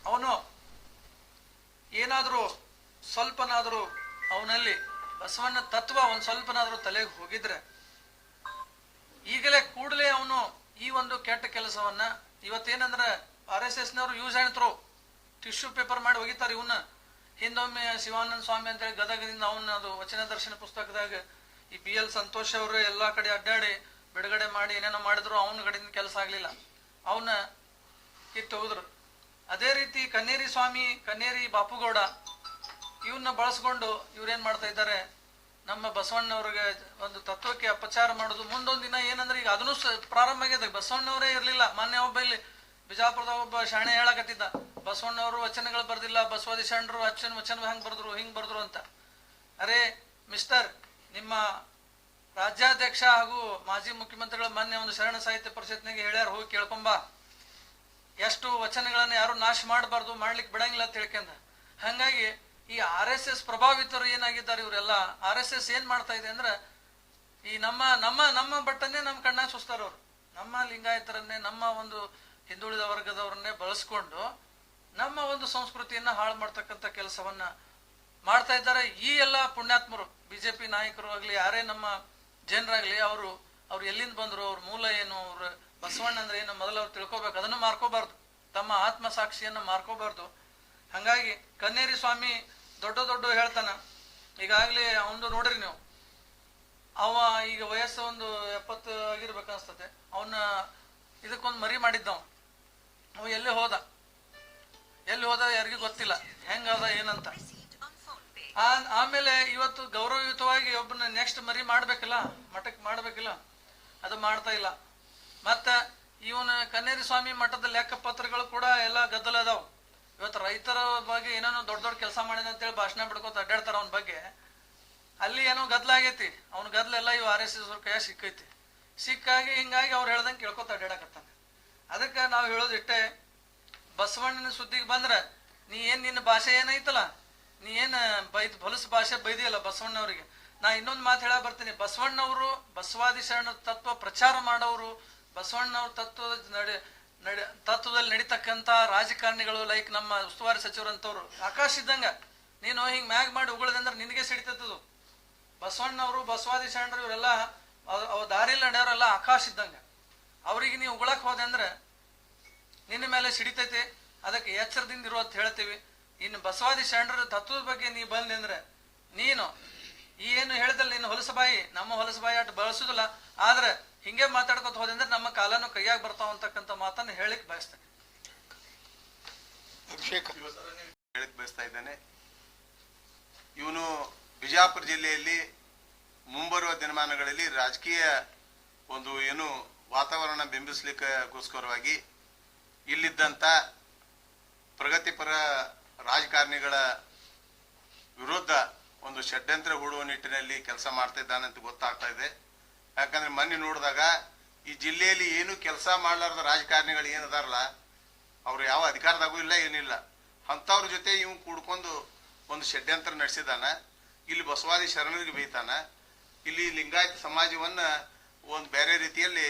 ಅವನು ಏನಾದರೂ ಸ್ವಲ್ಪನಾದರೂ ಅವನಲ್ಲಿ ಬಸವಣ್ಣ ತತ್ವ ಒಂದ್ ಸ್ವಲ್ಪನಾದರೂ ತಲೆಗೆ ಹೋಗಿದ್ರೆ ಈಗಲೇ ಕೂಡಲೇ ಅವನು ಈ ಒಂದು ಕೆಟ್ಟ ಕೆಲಸವನ್ನ, ಇವತ್ತೇನಂದ್ರೆ RSSನವರು use and throw tissue paper ಮಾಡಿ ಒಗಿತಾರೆ ಇವನ್ನ. ಹಿಂದೊಮ್ಮೆ ಶಿವಾನಂದ ಸ್ವಾಮಿ ಅಂತೇಳಿ ಗದಗದಿಂದ ಅವನ ಅದು ವಚನ ದರ್ಶನ ಪುಸ್ತಕದಾಗ ಈ BL ಸಂತೋಷ್ ಅವರು ಎಲ್ಲಾ ಕಡೆ ಅಡ್ಡಾಡಿ ಬಿಡುಗಡೆ ಮಾಡಿ ಏನೇನೋ ಮಾಡಿದ್ರು, ಅವನ ಕಡೆಯಿಂದ ಕೆಲಸ ಆಗ್ಲಿಲ್ಲ, ಅವನ ಕಿತ್ತು ಹೋದ್ರು. ಅದೇ ರೀತಿ ಕನ್ನೇರಿ ಸ್ವಾಮಿ, ಕನ್ನೇರಿ ಬಾಪುಗೌಡ ಇವನ್ನ ಬಳಸ್ಕೊಂಡು ಇವ್ರೇನ್ ಮಾಡ್ತಾ ಇದ್ದಾರೆ, ನಮ್ಮ ಬಸವಣ್ಣವ್ರಿಗೆ ಒಂದು ತತ್ವಕ್ಕೆ ಅಪಚಾರ ಮಾಡೋದು. ಮುಂದೊಂದ್ ದಿನ ಏನಂದ್ರೆ ಈಗ ಅದನ್ನು ಪ್ರಾರಂಭ ಆಗಿದೆ. ಬಸವಣ್ಣವರೇ ಇರ್ಲಿಲ್ಲ. ಮೊನ್ನೆ ಒಬ್ಬ ಇಲ್ಲಿ ಬಿಜಾಪುರದ ಒಬ್ಬ ಶಾಣೆ ಹೇಳಕತ್ತಿದ್ದ, ಬಸವಣ್ಣವರು ವಚನಗಳು ಬರ್ದಿಲ್ಲ, ಬಸವಾದಿ ಶರಣರು ವಚನ ಹಂಗ್ ಬರ್ದ್ರು ಅಂತ. ಅರೆ ಮಿಸ್ಟರ್, ನಿಮ್ಮ ರಾಜ್ಯಾಧ್ಯಕ್ಷ ಹಾಗೂ ಮಾಜಿ ಮುಖ್ಯಮಂತ್ರಿಗಳ ಮೊನ್ನೆ ಒಂದು ಶರಣ ಸಾಹಿತ್ಯ ಪರಿಷತ್ನಾಗೆ ಹೇಳ್ಯಾರ, ಹೋಗಿ ಕೇಳ್ಕೊಂಬ. ಎಷ್ಟು ವಚನಗಳನ್ನ ಯಾರು ನಾಶ ಮಾಡಬಾರ್ದು, ಮಾಡ್ಲಿಕ್ಕೆ ಬಿಡಂಗಿಲ್ಲ ಅಂತ ಹೇಳ್ಕೊಂಡ. ಹಂಗಾಗಿ ಈ RSS ಪ್ರಭಾವಿತರು ಏನಾಗಿದ್ದಾರೆ, ಇವರೆಲ್ಲ RSS ಏನ್ ಮಾಡ್ತಾ ಇದೆ ಅಂದ್ರೆ, ಈ ನಮ್ಮ ಬಟ್ಟನ್ನೇ ನಮ್ಮ ಕಣ್ಣಾಗ ಸುಸ್ತಾರವ್ರು, ನಮ್ಮ ಲಿಂಗಾಯತರನ್ನೇ, ನಮ್ಮ ಒಂದು ಹಿಂದುಳಿದ ವರ್ಗದವರನ್ನೇ ಬಳಸ್ಕೊಂಡು ನಮ್ಮ ಒಂದು ಸಂಸ್ಕೃತಿಯನ್ನ ಹಾಳು ಮಾಡ್ತಕ್ಕಂಥ ಕೆಲಸವನ್ನ ಮಾಡ್ತಾ ಇದ್ದಾರೆ. ಈ ಎಲ್ಲ ಪುಣ್ಯಾತ್ಮರು, BJP ನಾಯಕರು ಆಗ್ಲಿ, ಯಾರೇ ನಮ್ಮ ಜನರಾಗ್ಲಿ, ಅವ್ರು ಎಲ್ಲಿಂದ ಬಂದ್ರು, ಅವ್ರ ಮೂಲ ಏನು, ಅವ್ರ ಬಸವಣ್ಣ ಅಂದ್ರೆ ಏನು ಮೊದಲು ಅವ್ರು ತಿಳ್ಕೊಬೇಕು. ಅದನ್ನು ಮಾರ್ಕೋಬಾರ್ದು, ತಮ್ಮ ಆತ್ಮ ಸಾಕ್ಷಿಯನ್ನ ಮಾರ್ಕೋಬಾರ್ದು. ಹಂಗಾಗಿ ಕನ್ನೇರಿ ಸ್ವಾಮಿ ದೊಡ್ಡ ಹೇಳ್ತಾನ. ಈಗಾಗ್ಲೇ ಅವಂದು ನೋಡ್ರಿ ನೀವು, ಅವ ಈಗ ವಯಸ್ಸು ಒಂದು 70 ಆಗಿರ್ಬೇಕನ್ಸ್ತದೆ. ಅವನ್ನ ಇದಕ್ಕೊಂದು ಮರಿ ಮಾಡಿದ್ದವ. ಅವ ಎಲ್ಲಿ ಹೋದ ಯಾರಿಗೂ ಗೊತ್ತಿಲ್ಲ, ಹೆಂಗದ ಏನಂತ. ಆಮೇಲೆ ಇವತ್ತು ಗೌರವಯುತವಾಗಿ ಒಬ್ಬನ ನೆಕ್ಸ್ಟ್ ಮರಿ ಮಾಡ್ಬೇಕಿಲ್ಲ, ಮಠಕ್ಕೆ ಮಾಡ್ಬೇಕಿಲ್ಲ, ಅದು ಮಾಡ್ತಾ ಇಲ್ಲ. ಮತ್ತ ಇವನ ಕನ್ನೇರಿ ಸ್ವಾಮಿ ಮಠದ ಲೆಕ್ಕ ಪತ್ರಗಳು ಕೂಡ ಎಲ್ಲ ಗದ್ದಲ ಅದಾವ. ಇವತ್ತು ರೈತರ ಬಗ್ಗೆ ಏನೇನೋ ದೊಡ್ಡ ಕೆಲಸ ಮಾಡಿದ ಅಂತೇಳಿ ಭಾಷಣ ಬಿಡ್ಕೋತ ಅಡ್ಡಾಡ್ತಾರ ಅವನ ಬಗ್ಗೆ. ಅಲ್ಲಿ ಏನೋ ಗದ್ದಲ ಆಗೈತಿ, ಅವನ ಗದ್ದಲೆಲ್ಲ ಇವ್ RSS ಅವ್ರ ಕೈಯಾಗ ಸಿಕ್ಕೈತಿ. ಸಿಕ್ಕಾಗಿ ಹಿಂಗಾಗಿ ಅವ್ರು ಹೇಳ್ದಂಗೆ ಕೇಳ್ಕೊತ ಅಡ್ಡಾಡಕತ್ತಾನ. ಅದಕ್ಕೆ ನಾವು ಹೇಳೋದು ಇಟ್ಟೆ, ಬಸವಣ್ಣನ ಸುದ್ದಿಗೆ ಬಂದ್ರ ನೀ ನಿನ್ನ ಭಾಷೆ ಏನೈತಲ್ಲ, ನೀ ಹೊಲಸು ಭಾಷೆ ಬೈದಿಯಲ್ಲ ಬಸವಣ್ಣವ್ರಿಗೆ. ನಾ ಇನ್ನೊಂದು ಮಾತು ಹೇಳ ಬರ್ತೀನಿ. ಬಸವಣ್ಣವರು ಬಸವಾದಿ ಶರಣ ತತ್ವ ಪ್ರಚಾರ ಮಾಡೋರು, ಬಸವಣ್ಣವ್ರ ತತ್ವದಲ್ಲಿ ನಡೀತಕ್ಕಂತ ರಾಜಕಾರಣಿಗಳು, ಲೈಕ್ ನಮ್ಮ ಉಸ್ತುವಾರಿ ಸಚಿವರಂತವ್ರು ಆಕಾಶ ಇದ್ದಂಗ. ನೀನು ಹಿಂಗ್ ಮ್ಯಾಗ್ ಮಾಡಿ ಉಗುಳದಂದ್ರೆ ನಿನಗೆ ಸಿಡಿತದ್ದು. ಬಸವಣ್ಣವರು ಬಸವಾದಿ ಶರಣರು ಇವರೆಲ್ಲ ಅವ ದಾರಿಯಲ್ಲಿ ನಡೆಯೋರೆಲ್ಲ ಆಕಾಶ ಇದ್ದಂಗ. ಅವ್ರಿಗೆ ನೀವು ಉಗುಳಕ್ ಹೋದೆ ಅಂದ್ರೆ ನಿನ್ನ ಮೇಲೆ ಸಿಡಿತೈತಿ. ಅದಕ್ಕೆ ಎಚ್ಚರದಿಂದ ಇರೋ ಅಂತ ಹೇಳ್ತೀವಿ. ಇನ್ನು ಬಸವಾದಿ ಶರಣರ ತತ್ವದ ಬಗ್ಗೆ ನೀ ಬಂದೆ ಅಂದ್ರೆ, ನೀನು ಏನು ಹೇಳಿದಲ್ಲ, ನೀನು ಹೊಲಸಬಾಯಿ, ನಮ್ಮ ಹೊಲಸಬಾಯಿ ಅಟ್ ಬಳಸುದಿಲ್ಲ. ಆದ್ರೆ ಹಿಂಗೆ ಮಾತಾಡ್ಕೊತ ಹೋದೆ ಅಂದ್ರೆ ನಮ್ಮ ಕಾಲನು ಕೈಯಾಗ ಬರ್ತಾವ ಅಂತಕ್ಕಂಥ ಮಾತನ್ನು ಹೇಳಿಕ್ ಬಯಸ್ತೇನೆ. ಹೇಳಿಕ್ ಬಯಸ್ತಾ ಇದ್ದೇನೆ. ಇವನು ಬಿಜಾಪುರ ಜಿಲ್ಲೆಯಲ್ಲಿ ಮುಂಬರುವ ದಿನಮಾನಗಳಲ್ಲಿ ರಾಜಕೀಯ ಒಂದು ಏನು ವಾತಾವರಣ ಬಿಂಬಿಸ್ಲಿಕ್ಕೋಸ್ಕರವಾಗಿ ಇಲ್ಲಿದ್ದಂತ ಪ್ರಗತಿಪರ ರಾಜಕಾರಣಿಗಳ ವಿರುದ್ಧ ಒಂದು ಷಡ್ಯಂತ್ರ ಹೂಡುವ ನಿಟ್ಟಿನಲ್ಲಿ ಕೆಲಸ ಮಾಡ್ತಾ ಇದ್ದಾನೆ ಅಂತ ಗೊತ್ತಾಗ್ತಾ ಇದೆ. ಯಾಕಂದ್ರೆ ಮೊನ್ನೆ ನೋಡಿದಾಗ ಈ ಜಿಲ್ಲೆಯಲ್ಲಿ ಏನು ಕೆಲಸ ಮಾಡ್ಲಾರ್ದ ರಾಜಕಾರಣಿಗಳು ಏನದಾರಲ್ಲ, ಅವ್ರು ಯಾವ ಅಧಿಕಾರದಾಗೂ ಇಲ್ಲ, ಏನಿಲ್ಲ. ಅಂತವ್ರ ಜೊತೆ ಇವ್ ಕೂಡ್ಕೊಂಡು ಒಂದು ಷಡ್ಯಂತ್ರ ನಡೆಸಿದಾನ. ಇಲ್ಲಿ ಬಸವಾದಿ ಶರಣರಿಗೆ ಬೈತಾನ, ಇಲ್ಲಿ ಲಿಂಗಾಯತ ಸಮಾಜವನ್ನ ಒಂದು ಬೇರೆ ರೀತಿಯಲ್ಲಿ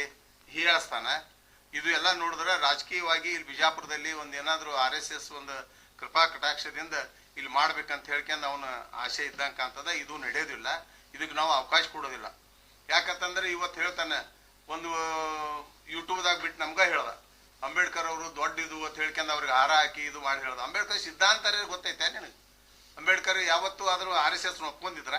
ಹೀಯಾಳಿಸ್ತಾನ. ಇದು ಎಲ್ಲ ನೋಡಿದ್ರೆ ರಾಜಕೀಯವಾಗಿ ಇಲ್ಲಿ ಬಿಜಾಪುರದಲ್ಲಿ ಒಂದು ಏನಾದ್ರು RSS ಒಂದು ಕೃಪಾ ಕಟಾಕ್ಷದಿಂದ ಇಲ್ಲಿ ಮಾಡ್ಬೇಕಂತ ಹೇಳ್ಕೊಂಡು ಅವನ ಆಸೆ ಇದ್ದಂಗೆ ಕಾಣ್ತದ. ಇದು ನಡೆಯೋದಿಲ್ಲ, ಇದಕ್ಕೆ ನಾವು ಅವಕಾಶ ಕೊಡೋದಿಲ್ಲ. ಯಾಕಂತಂದ್ರೆ ಇವತ್ತು ಹೇಳ್ತಾನೆ, ಒಂದು ಯೂಟ್ಯೂಬ್ದಾಗ ಬಿಟ್ಟು ನಮ್ಗ ಹೇಳ್ದ, ಅಂಬೇಡ್ಕರ್ ಅವರು ದೊಡ್ಡ ಇದು ಅಂತ ಹೇಳ್ಕೊಂಡು ಅವ್ರಿಗೆ ಹಾರ ಹಾಕಿ ಇದು ಮಾಡಿ ಹೇಳ್ದ. ಅಂಬೇಡ್ಕರ್ ಸಿದ್ಧಾಂತ ಗೊತ್ತೈತೆ ನಿನಗೆ? ಅಂಬೇಡ್ಕರ್ ಯಾವತ್ತೂ ಆದ್ರೂ RSS ಒಪ್ಕೊಂಡಿದ್ರ?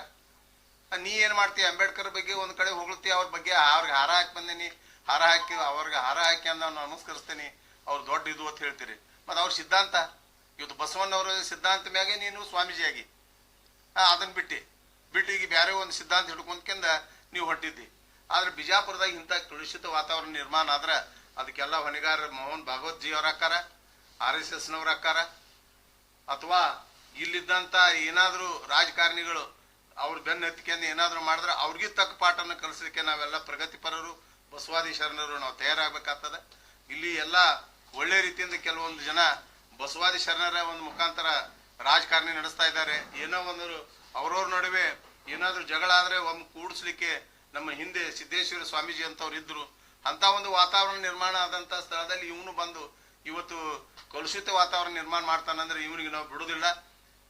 ನೀ ಏನ್ ಮಾಡ್ತೀಯ? ಅಂಬೇಡ್ಕರ್ ಬಗ್ಗೆ ಒಂದ್ ಕಡೆ ಹೊಗಳ್ತಿ, ಅವ್ರ ಬಗ್ಗೆ ಅವ್ರಿಗೆ ಹಾರ ಹಾಕಿ ಬಂದೇನಿ, ಅವ್ರಿಗೆ ಹಾರ ಹಾಕಿ ಅಂದ ನಮಸ್ಕರಿಸ್ತೇನೆ, ಅವ್ರು ದೊಡ್ಡ ಇದು ಅಂತ ಹೇಳ್ತೀರಿ. ಮತ್ತೆ ಅವ್ರ ಸಿದ್ಧಾಂತ ಇವತ್ತು ಬಸವಣ್ಣವ್ರ ಸಿದ್ಧಾಂತ ಮ್ಯಾಗೆ ನೀನು ಸ್ವಾಮೀಜಿಯಾಗಿ ಅದನ್ನ ಬಿಟ್ಟು ಈಗ ಬೇರೆ ಒಂದು ಸಿದ್ಧಾಂತ ಹಿಡ್ಕೊಂಡ್ಕಂದ ನೀವು ಹೊಂಟಿದ್ದಿ. ಆದ್ರೆ ಬಿಜಾಪುರದಾಗ ಇಂಥ ಕಲುಷಿತ ವಾತಾವರಣ ನಿರ್ಮಾಣ ಆದ್ರೆ ಅದಕ್ಕೆಲ್ಲ ಹೊಣೆಗಾರ ಮೋಹನ್ ಭಾಗವತ್ ಜಿ ಅವ್ರ ಅಕ್ಕಾರ, RSSನವ್ರ ಅಕ್ಕಾರ, ಅಥವಾ ಇಲ್ಲಿದ್ದಂತ ಏನಾದ್ರು ರಾಜಕಾರಣಿಗಳು ಅವ್ರ ಬೆನ್ನ ಎತ್ತಿಕೊಂಡು ಏನಾದ್ರು ಮಾಡಿದ್ರೆ ಅವ್ರಿಗೆ ತಕ್ಕ ಪಾಠನ ಕಲಿಸಲಿಕ್ಕೆ ನಾವೆಲ್ಲ ಪ್ರಗತಿಪರರು ಬಸವಾದಿ ಶರಣರು ನಾವು ತಯಾರಾಗಬೇಕಾಗ್ತದೆ. ಇಲ್ಲಿ ಎಲ್ಲ ಒಳ್ಳೆ ರೀತಿಯಿಂದ ಕೆಲವೊಂದು ಜನ ಬಸವಾದಿ ಶರಣರ ಒಂದು ಮುಖಾಂತರ ರಾಜಕಾರಣಿ ನಡೆಸ್ತಾ ಇದ್ದಾರೆ. ಏನೋ ಒಂದು ಅವ್ರವ್ರ ನಡುವೆ ಏನಾದ್ರು ಜಗಳ ಆದ್ರೆ ಒಮ್ಮೆ ಕೂಡಿಸ್ಲಿಕ್ಕೆ ನಮ್ಮ ಹಿಂದೆ ಸಿದ್ದೇಶ್ವರ ಸ್ವಾಮೀಜಿ ಅಂತವ್ರು ಇದ್ರು. ಅಂತ ಒಂದು ವಾತಾವರಣ ನಿರ್ಮಾಣ ಆದಂತ ಸ್ಥಳದಲ್ಲಿ ಇವನು ಬಂದು ಇವತ್ತು ಕಲುಷಿತ ವಾತಾವರಣ ನಿರ್ಮಾಣ ಮಾಡ್ತಾನಂದ್ರೆ ಇವನಿಗೆ ನಾವು ಬಿಡುದಿಲ್ಲ.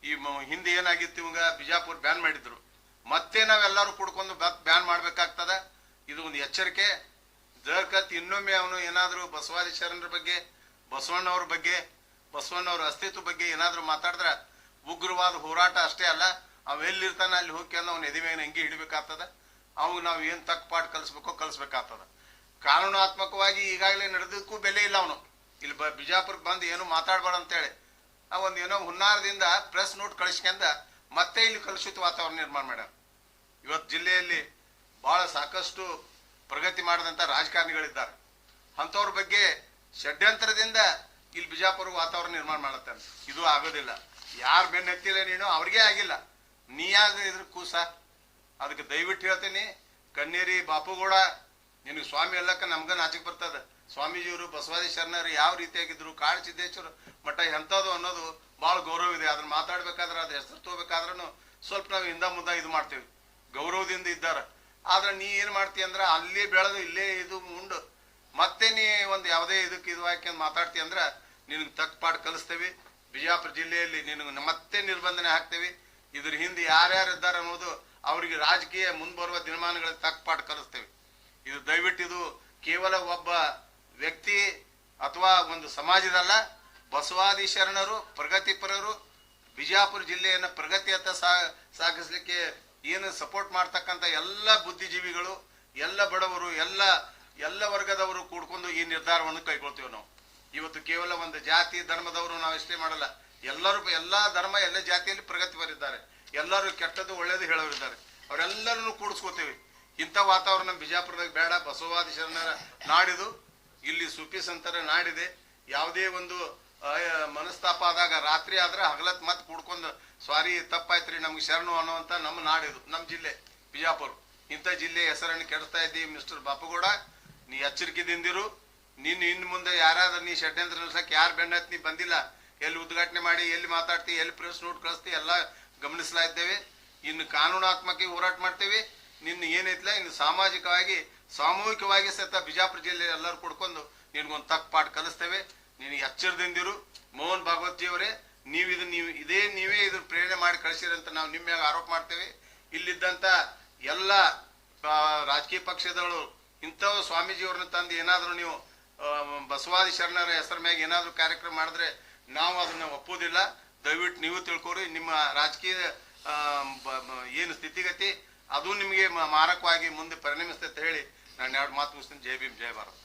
ಈ ಹಿಂದೆ ಏನಾಗಿತ್ತು, ಇವಾಗ ಬಿಜಾಪುರ ಬ್ಯಾನ್ ಮಾಡಿದ್ರು, ಮತ್ತೆ ನಾವೆಲ್ಲರೂ ಕುಡ್ಕೊಂಡು ಬ್ಯಾನ್ ಮಾಡ್ಬೇಕಾಗ್ತದ. ಇದು ಒಂದು ಎಚ್ಚರಿಕೆ. ಜರ್ಕತ್ ಇನ್ನೊಮ್ಮೆ ಅವನು ಏನಾದ್ರು ಬಸವಾದಿ ಶರಣರ ಬಗ್ಗೆ, ಬಸವಣ್ಣವ್ರ ಬಗ್ಗೆ, ಬಸವಣ್ಣವ್ರ ಅಸ್ತಿತ್ವ ಬಗ್ಗೆ ಏನಾದ್ರು ಮಾತಾಡಿದ್ರ ಉಗ್ರವಾದ ಹೋರಾಟ ಅಷ್ಟೇ ಅಲ್ಲ, ಅವ ಎಲ್ಲಿರ್ತಾನ ಅಲ್ಲಿ ಹೋಗಿ ಅವನ ಎದೆ ಮೇಲೆ ಅಂಗಿ ಹಿಡಿಬೇಕಾಗ್ತದ. ಅವಾಗ ನಾವು ಏನು ತಕ್ಕ ಪಾಠ ಕಲಿಸ್ಬೇಕೋ ಕಲಿಸ್ಬೇಕಾಗ್ತದ. ಕಾನೂನಾತ್ಮಕವಾಗಿ ಈಗಾಗಲೇ ನಡೆದಕ್ಕೂ ಬೆಲೆ ಇಲ್ಲ. ಅವನು ಇಲ್ಲಿ ಬಿಜಾಪುರಕ್ಕೆ ಬಂದು ಏನು ಮಾತಾಡ್ಬಾರ್ದು ಅಂತೇಳಿ ಒಂದು ಏನೋ ಹುನ್ನಾರದಿಂದ ಪ್ರೆಸ್ ನೋಟ್ ಕಳಿಸ್ಕೊಂಡ ಮತ್ತೆ ಇಲ್ಲಿ ಕಲುಷಿತ ವಾತಾವರಣ ನಿರ್ಮಾಣ ಮಾಡ್ಯಾರ. ಇವತ್ತು ಜಿಲ್ಲೆಯಲ್ಲಿ ಬಹಳ ಸಾಕಷ್ಟು ಪ್ರಗತಿ ಮಾಡಿದಂಥ ರಾಜಕಾರಣಿಗಳಿದ್ದಾರೆ. ಅಂಥವ್ರ ಬಗ್ಗೆ ಷಡ್ಯಂತ್ರದಿಂದ ಇಲ್ಲಿ ಬಿಜಾಪುರ ವಾತಾವರಣ ನಿರ್ಮಾಣ ಮಾಡುತ್ತಾನೆ. ಇದು ಆಗೋದಿಲ್ಲ. ಯಾರು ಬೆನ್ನತ್ತಿಲ್ಲ ನೀನು, ಅವ್ರಿಗೆ ಆಗಿಲ್ಲ, ನೀ ಯಾರು ಇದ್ರ ಕೂಸ. ಅದಕ್ಕೆ ದಯವಿಟ್ಟು ಹೇಳ್ತೀನಿ, ಕಣ್ಣೇರಿ ಬಾಪುಗೌಡ ನಿನಗೆ ಸ್ವಾಮಿ ಎಲ್ಲಕ್ಕ ನಮ್ಗ ನಾಚಿಕೆ ಬರ್ತದ. ಸ್ವಾಮೀಜಿಯವರು ಬಸವಾದಿ ಶರಣರು ಯಾವ ರೀತಿಯಾಗಿದ್ರು, ಕಾಡು ಸಿದ್ದೇಶ್ವರ ಮಠ ಎಂಥದ್ದು ಅನ್ನೋದು ಭಾಳ ಗೌರವ ಇದೆ. ಅದನ್ನ ಮಾತಾಡ್ಬೇಕಾದ್ರೆ ಅದು ಹೆಸರು ತಗೋಬೇಕಾದ್ರೂ ಸ್ವಲ್ಪ ನಾವು ಹಿಂದ ಮುಂದೆ ಇದು ಮಾಡ್ತೀವಿ, ಗೌರವದಿಂದ ಇದ್ದಾರ. ಆದ್ರೆ ನೀ ಏನ್ ಮಾಡ್ತೀಯ ಅಂದ್ರೆ ಅಲ್ಲಿ ಬೆಳೆದು ಇಲ್ಲೇ ಇದು ಮುಂಡು ಮತ್ತೆ ನೀ ಒಂದು ಯಾವುದೇ ಇದಕ್ಕೆ ಇದು ಹಾಕಿ ಮಾತಾಡ್ತಿ ಅಂದ್ರ ನಿನಗೆ ತಕ್ಕ ಪಾಠ ಕಲಿಸ್ತೇವಿ. ಬಿಜಾಪುರ ಜಿಲ್ಲೆಯಲ್ಲಿ ನಿನಗೆ ಮತ್ತೆ ನಿರ್ಬಂಧನೆ ಹಾಕ್ತೇವಿ. ಇದ್ರ ಹಿಂದೆ ಯಾರ್ಯಾರು ಇದ್ದಾರೆ ಅನ್ನೋದು ಅವರಿಗೆ ರಾಜಕೀಯ ಮುಂಬರುವ ದಿನಮಾನಗಳಲ್ಲಿ ತಕ್ಕ ಪಾಠ ಕಲಿಸ್ತೇವೆ. ಇದು ದಯವಿಟ್ಟು ಇದು ಕೇವಲ ಒಬ್ಬ ವ್ಯಕ್ತಿ ಅಥವಾ ಒಂದು ಸಮಾಜದಲ್ಲ, ಬಸವಾದಿ ಶರಣರು, ಪ್ರಗತಿಪರರು, ಬಿಜಾಪುರ ಜಿಲ್ಲೆಯನ್ನು ಪ್ರಗತಿಯತ್ತ ಸಾಗಿಸ್ಲಿಕ್ಕೆ ಏನು ಸಪೋರ್ಟ್ ಮಾಡ್ತಕ್ಕಂಥ ಎಲ್ಲ ಬುದ್ಧಿಜೀವಿಗಳು, ಎಲ್ಲ ಬಡವರು, ಎಲ್ಲ ವರ್ಗದವರು ಕೂಡ್ಕೊಂಡು ಈ ನಿರ್ಧಾರವನ್ನು ಕೈಗೊಳ್ತೇವೆ ನಾವು. ಇವತ್ತು ಕೇವಲ ಒಂದು ಜಾತಿ ಧರ್ಮದವರು ನಾವು ಇಷ್ಟೇ ಮಾಡಲ್ಲ, ಎಲ್ಲರೂ ಎಲ್ಲ ಧರ್ಮ ಎಲ್ಲ ಜಾತಿಯಲ್ಲಿ ಪ್ರಗತಿಪರಿದ್ದಾರೆ, ಎಲ್ಲರೂ ಕೆಟ್ಟದ್ದು ಒಳ್ಳೇದು ಹೇಳೋರಿದ್ದಾರೆ, ಅವರೆಲ್ಲರನ್ನು ಕೂಡಿಸ್ಕೋತೇವೆ. ಇಂಥ ವಾತಾವರಣ ಬಿಜಾಪುರದಾಗ ಬೇಡ. ಬಸವಾದಿ ಶರಣರ ನಾಡಿದು, ಇಲ್ಲಿ ಸುಫಿ ಸಂತರ ನಾಡಿದೆ. ಯಾವುದೇ ಒಂದು ಮನಸ್ತಾಪ ಆದಾಗ ರಾತ್ರಿ ಆದ್ರೆ ಹಗಲತ್ ಮತ್ತೆ ಕೂಡ್ಕೊಂಡು ಸಾರಿ ತಪ್ಪಾಯ್ತ್ರಿ ನಮ್ಗೆ ಶರಣು ಅನ್ನುವಂತ ನಮ್ಮ ನಾಡಿದು, ನಮ್ಮ ಜಿಲ್ಲೆ ಬಿಜಾಪುರ. ಇಂಥ ಜಿಲ್ಲೆ ಹೆಸರನ್ನು ಕೆಡಿಸ್ತಾ ಇದ್ದೀವಿ. ಮಿಸ್ಟರ್ ಬಾಪುಗೌಡ, ನೀ ಎಚ್ಚರಿಕೆದಿಂದಿರು. ಇನ್ನು ಮುಂದೆ ಯಾರಾದ್ರೂ ನೀ ಷಡ್ಯಂತ್ರ ನಿಲ್ಸಕ್ಕೆ ಯಾರು ಬೆನ್ನತ್ ನೀ ಬಂದಿಲ್ಲ, ಎಲ್ಲಿ ಉದ್ಘಾಟನೆ ಮಾಡಿ, ಎಲ್ಲಿ ಮಾತಾಡ್ತಿ, ಎಲ್ಲಿ ಪ್ರೆಸ್ ನೋಟ್ ಕಳಿಸ್ತಿ, ಎಲ್ಲ ಗಮನಿಸ್ಲಾ ಇದ್ದೇವೆ. ಇನ್ನು ಕಾನೂನಾತ್ಮಕ ಹೋರಾಟ ಮಾಡ್ತೇವೆ. ನಿನ್ನ ಏನೈತಿಲ್ಲ ಇನ್ನು ಸಾಮಾಜಿಕವಾಗಿ ಸಾಮೂಹಿಕವಾಗಿ ಸಹಿತ ಬಿಜಾಪುರ ಜಿಲ್ಲೆ ಎಲ್ಲರೂ ಕೊಡ್ಕೊಂಡು ನಿನ್ಗೊಂದು ತಕ್ಕ ಪಾಠ ಕಲಿಸ್ತೇವೆ. ನಿನಗೆ ಎಚ್ಚರದಿಂದಿರು. ಮೋಹನ್ ಭಾಗವತ್ಜಿಯವರೇ, ನೀವೇ ಇದ್ರ ಪ್ರೇರಣೆ ಮಾಡಿ ಕಳಿಸಿರಂತ ನಾವು ನಿಮ್ಮ ಮ್ಯಾಗ ಆರೋಪ ಮಾಡ್ತೇವೆ. ಇಲ್ಲಿದ್ದಂತ ಎಲ್ಲ ರಾಜಕೀಯ ಪಕ್ಷದವರು ಇಂಥವು ಸ್ವಾಮೀಜಿಯವ್ರನ್ನ ತಂದು ಏನಾದರೂ ನೀವು ಬಸವಾದಿ ಶರಣರ ಹೆಸರ ಮ್ಯಾಗ ಏನಾದರೂ ಕಾರ್ಯಕ್ರಮ ಮಾಡಿದ್ರೆ ನಾವು ಅದನ್ನ ಒಪ್ಪೋದಿಲ್ಲ. ದಯವಿಟ್ಟು ನೀವು ತಿಳ್ಕೊರಿ. ನಿಮ್ಮ ರಾಜಕೀಯ ಏನು ಸ್ಥಿತಿಗತಿ ಅದು ನಿಮಗೆ ಮಾರಕವಾಗಿ ಮುಂದೆ ಪರಿಣಮಿಸ್ತೈತೆ ಹೇಳಿ ನಾನು ಎರಡು ಮಾತು ಮುಗಿಸ್ತೀನಿ. ಜೈ ಭೀಮ್, ಜೈ ಭಾರತ್.